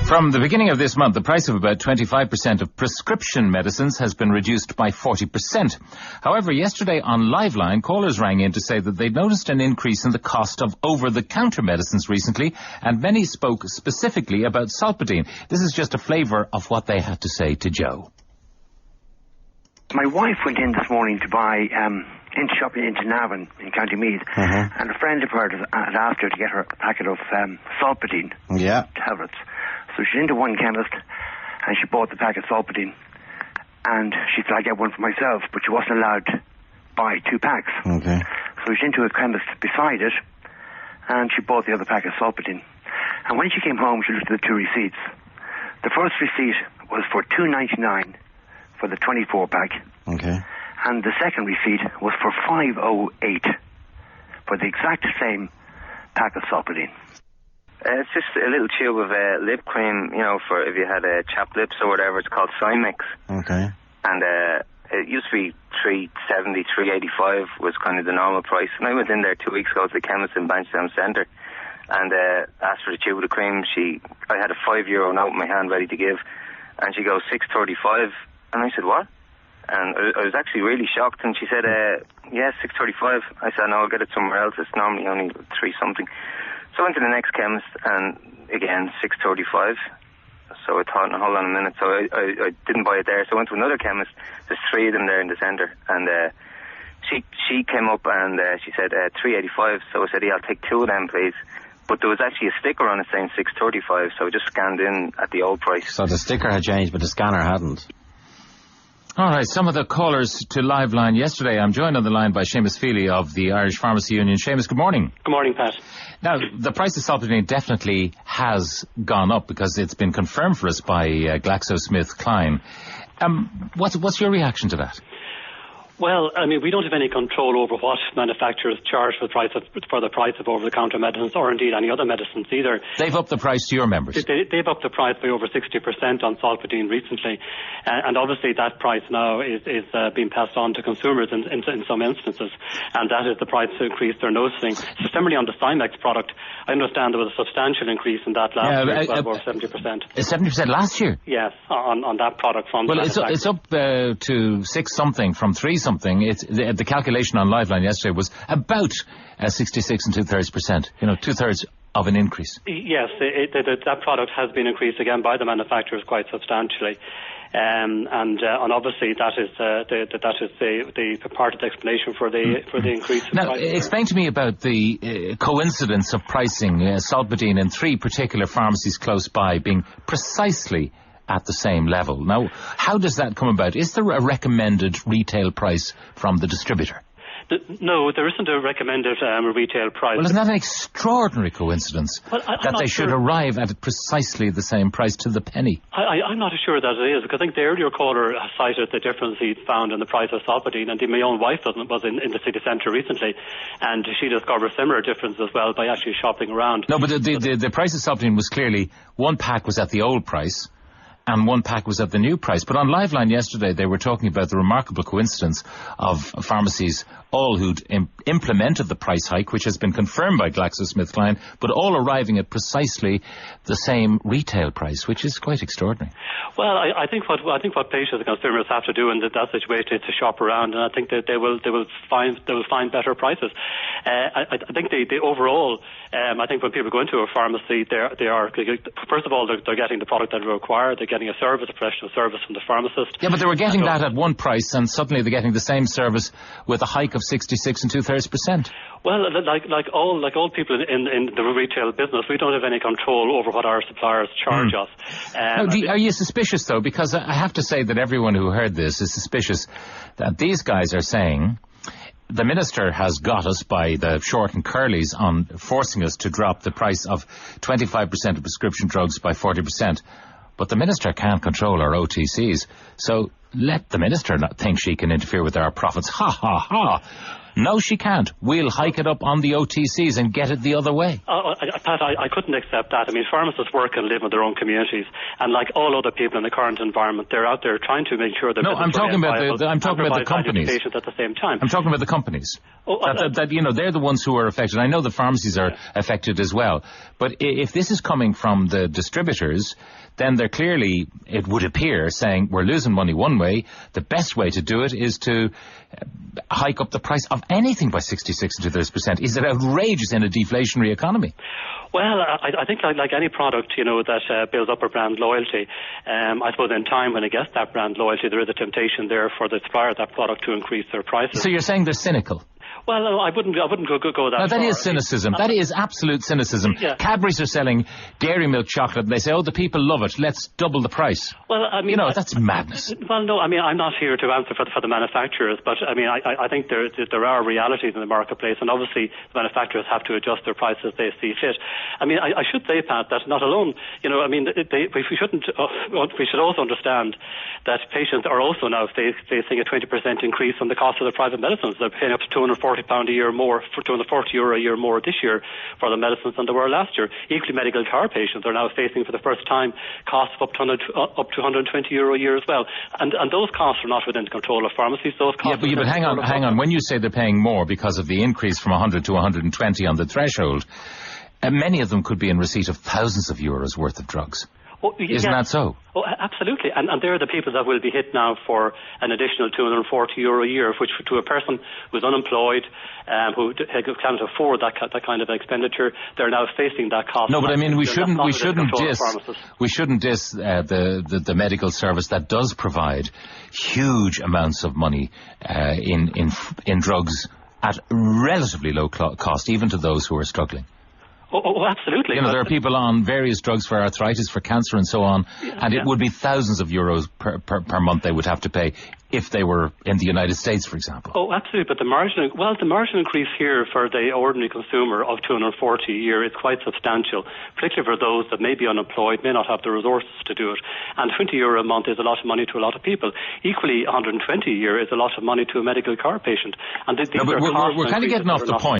From the beginning of this month, the price of about 25% of prescription medicines has been reduced by 40%. However, yesterday on Liveline, callers rang in to say that they'd noticed an increase in the cost of over-the-counter medicines recently, and many spoke specifically about Solpadeine. This is just a flavour of what they had to say to Joe. My wife went in this morning to buy into shopping into Navan in County Meath, and a friend of hers had asked her to get her a packet of Solpadeine tablets. So she went into one chemist and she bought the packet of Solpadeine, and she said, "I get one for myself," but she wasn't allowed to buy 2 packs. Okay. So she went into a chemist beside it and she bought the other packet of Solpadeine. And when she came home, she looked at the 2 receipts. The first receipt was for $2.99 for the 24 pack. Okay. And the second receipt was for $5.08 for the exact same pack of Solpadeine. It's just a little tube of lip cream, you know, for if you had chapped lips or whatever. It's called Cymex. Okay. And it used to be $3.70, $3.85 was kind of the normal price. And I went in there 2 weeks ago to the chemist in Bankstown Centre and asked for the tube of the cream. I had a €5 note in my hand ready to give, and she goes, $6.35. And I said, what? And I was actually really shocked, and she said, yeah, $6.35. I said, no, I'll get it somewhere else. It's normally only 3 something. So I went to the next chemist, and again, $6.35. So I thought, hold on a minute. So I didn't buy it there. So I went to another chemist. There's 3 of them there in the centre. And she came up and she said $3.85. So I said, yeah, I'll take 2 of them, please. But there was actually a sticker on it saying $6.35. So I just scanned in at the old price. So the sticker had changed, but the scanner hadn't. All right, some of the callers to Liveline yesterday. I'm joined on the line by Seamus Feely of the Irish Pharmacy Union. Seamus, good morning. Good morning, Pat. Now, the price of Solpadeine definitely has gone up because it's been confirmed for us by GlaxoSmithKline. What's your reaction to that? Well, I mean, we don't have any control over what manufacturers charge for the price of over-the-counter medicines, or indeed any other medicines either. They've upped the price to your members. They've upped the price by over 60% on Solpadeine recently, and obviously that price now is being passed on to consumers in some instances, and that is the price increase they're noticing. So similarly on the Cymex product, I understand there was a substantial increase in that last year, over 70%. 70% last year? Yes, on that product from. Well, it's up to 6 something from 3 something. The calculation on Liveline yesterday was about 66 2/3%. You know, 2/3 of an increase. Yes, that product has been increased again by the manufacturers quite substantially, and obviously that is the part of the explanation for the increase. Now, explain to me about the coincidence of pricing Solpadeine in 3 particular pharmacies close by being precisely at the same level. Now, how does that come about? Is there a recommended retail price from the distributor? No, there isn't a recommended retail price. Well, isn't that an extraordinary coincidence that they should arrive at precisely the same price to the penny? I'm not sure that it is, because I think the earlier caller cited the difference he found in the price of Solpadeine, and my own wife was in the city centre recently, and she discovered similar difference as well by actually shopping around. No, but the price of Solpadeine was clearly, 1 pack was at the old price, and 1 pack was at the new price. But on Liveline yesterday, they were talking about the remarkable coincidence of pharmacies all who'd implemented the price hike, which has been confirmed by GlaxoSmithKline, but all arriving at precisely the same retail price, which is quite extraordinary. Well, I think what patients and consumers have to do in that situation is to shop around, and I think that they will find better prices. I think the overall, I think when people go into a pharmacy, they are first of all they're getting the product that they require. They're getting a professional service from the pharmacist. Yeah, but they were getting that at 1 price, and suddenly they're getting the same service with a hike of 66 2/3%. Well, like all people in the retail business, we don't have any control over what our suppliers charge us. Are you suspicious, though? Because I have to say that everyone who heard this is suspicious that these guys are saying the minister has got us by the short and curlies on forcing us to drop the price of 25% of prescription drugs by 40%. But the minister can't control our OTCs. So let the minister not think she can interfere with our profits. Ha, ha, ha. No, she can't. We'll hike it up on the OTCs and get it the other way. Pat, I couldn't accept that. I mean, pharmacists work and live in their own communities, and like all other people in the current environment, they're out there trying to make sure that I'm talking about the companies. Patients at the same time. I'm talking about the companies. They're the ones who are affected. I know the pharmacies are affected as well, but if this is coming from the distributors, then they're clearly, it would appear, saying we're losing money one way. The best way to do it is to hike up the price of anything by 66%. Is it outrageous in a deflationary economy? Well, I think like any product, that builds up a brand loyalty, I suppose in time when it gets that brand loyalty, there is a temptation there for the supplier of that product to increase their prices. So you're saying they're cynical? Well, no, I wouldn't go that far. No, that is cynicism. That is absolute cynicism. Yeah. Cadbury's are selling dairy milk chocolate, and they say, the people love it. Let's double the price. Well, I mean... that's madness. Well, no, I mean, I'm not here to answer for the manufacturers, but, I mean, I think there are realities in the marketplace, and obviously the manufacturers have to adjust their prices as they see fit. I mean, I should say, Pat, that not alone, we should also understand that patients are also now facing a 20% increase on the cost of their private medicines. They're paying up to £240 a year more, for €240 a year more this year for the medicines than they were last year. Equally, medical car patients are now facing for the first time costs of up to €120 a year as well. And those costs are not within the control of pharmacies. Those costs but hang on. When you say they're paying more because of the increase from 100 to 120 on the threshold, many of them could be in receipt of thousands of euros worth of drugs. Isn't that so? Oh, absolutely. And they're the people that will be hit now for an additional €240 a year, which to a person who's unemployed, who can't afford that kind of expenditure, they're now facing that cost. No, but I mean, we shouldn't diss the medical service that does provide huge amounts of money in drugs at relatively low cost, even to those who are struggling. Oh, absolutely. There are people on various drugs for arthritis, for cancer and so on, and it would be thousands of euros per month they would have to pay if they were in the United States, for example. Oh, absolutely. But the margin increase here for the ordinary consumer of €240 a year is quite substantial, particularly for those that may be unemployed, may not have the resources to do it. And €20 a month is a lot of money to a lot of people. Equally, 120 a year is a lot of money to a medical car patient. And we're kind of getting off the point.